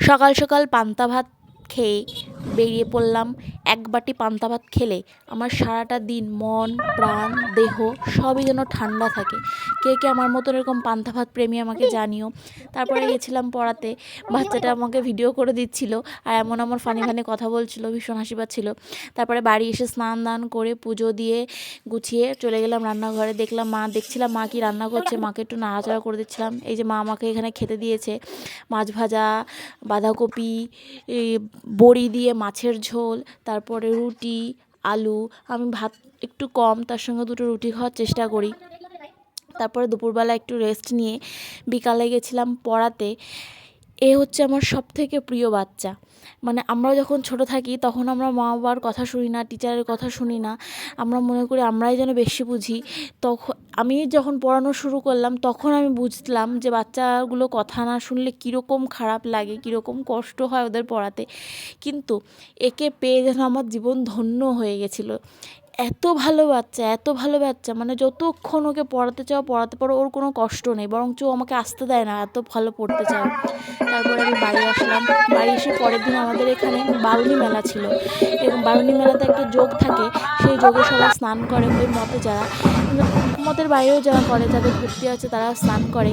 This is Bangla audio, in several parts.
সকাল সকাল পান্তা ভাত খেয়ে বেরিয়ে পড়লাম। এক বাটি পান্তা ভাত খেলে আমার সারাটা দিন মন প্রাণ দেহ সবই যেন ঠান্ডা থাকে। কে কে আমার মতন এরকম পান্তা ভাত প্রেমী আমাকে জানিও। তারপরে গেছিলাম পড়াতে, বাচ্চাটা আমাকে ভিডিও করে দিচ্ছিল আর এমন আমার ফানি ফানি কথা বলছিল, ভীষণ হাসি পাচ্ছিল। তারপরে বাড়ি এসে স্নান দান করে পুজো দিয়ে গুছিয়ে চলে গেলাম রান্নাঘরে। দেখছিলাম মা কি রান্না করছে, মাকে একটু নাড়াচাড়া করে দিচ্ছিলাম। এই যে মা আমাকে এখানে খেতে দিয়েছে মাছ ভাজা, বাঁধাকপি, বড়ি দিয়ে মাছের ঝোল, তারপরে রুটি, আলু। আমি ভাত একটু কম, তার সঙ্গে দুটো রুটি খাওয়ার চেষ্টা করি। তারপরে দুপুরবেলা একটু রেস্ট নিয়ে বিকালে গেছিলাম পড়াতে। এ হচ্ছে আমার সবথেকে প্রিয় বাচ্চা। মানে আমরা যখন ছোট থাকি তখন আমরা মা বাবার কথা শুনি না, টিচারের কথা শুনি না, আমরা মনে করি আমরাই যেন বেশি বুঝি। তখন আমি যখন পড়ানো শুরু করলাম তখন আমি বুঝলাম যে বাচ্চাগুলো কথা না শুনলে কীরকম খারাপ লাগে, কীরকম কষ্ট হয় ওদের পড়াতে। কিন্তু একে পেয়ে যেন আমার জীবন ধন্য হয়ে গেছিলো। এত ভালো বাচ্চা, এত ভালো বাচ্চা, মানে যতক্ষণ ওকে পড়াতে চাও পড়াতে পারো, ওর কোনো কষ্ট নেই, বরঞ্চ আমাকে আসতে দেয় না, এত ভালো পড়তে চাও। তারপরে আমি বাড়ি আসলাম। বাড়ি এসে পরের দিন আমাদের এখানে বারুণী মেলা ছিল। এরকম বারুণী মেলাতে একটা যোগ থাকে, সেই যোগে সবাই স্নান করে, ওই মতে যারা, মতের বাইরেও যারা করে, যাদের ভক্তি আছে তারা স্নান করে।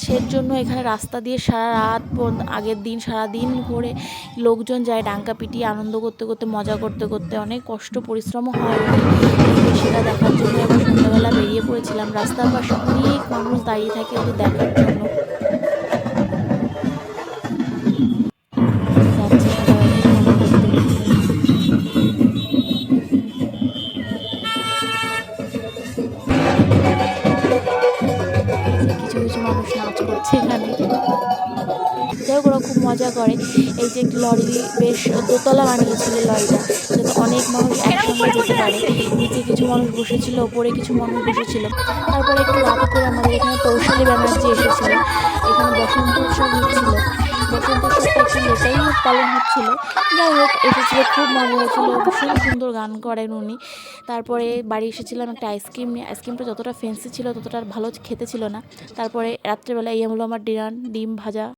সেজন্য এখানে রাস্তা দিয়ে সারা রাত আগের দিন সারাদিন ঘুরে লোকজন যায়, ডাঙ্কা পিটিয়ে আনন্দ করতে করতে, মজা করতে করতে। অনেক কষ্ট পরিশ্রমও হয় সেটা দেখার জন্য। এবার সন্ধ্যাবেলা বেরিয়ে পড়েছিলাম। রাস্তার পাশে অনেক মানুষ দাঁড়িয়ে থাকে ওদের দেখার জন্য। যাচ্ছে সবাই অনেক মজা করতে করতে। কিছু কিছু মানুষ নাচ করছে এখানে। যাই হোক, ওরা খুব মজা করে। এই যে একটি লরি, বেশ দোতলা বানিয়েছিল লরিটা, যাতে অনেক মানুষ একসঙ্গে যেতে পারে। নিচে কিছু মানুষ বসেছিল, ওপরে কিছু মানুষ বসেছিল। তারপরে একটু রাত করে আমাদের এখানে তৌশালী ব্যানার্জি এসেছিল। এখানে বসন্ত উৎসব হচ্ছিল। বসন্ত উৎসবটা একটু লেটেই পালন হচ্ছিল। যাই হোক, এসেছিলো, খুব মজা হয়েছিল, ভীষণ সুন্দর গান করেন উনি। তারপরে বাড়ি এসেছিলাম একটা আইসক্রিম নিয়ে। আইসক্রিমটা যতটা ফ্যান্সি ছিল ততটা ভালো খেতে ছিল না। তারপরে রাত্রেবেলা এই হলো আমার ডিনার, ডিম ভাজা।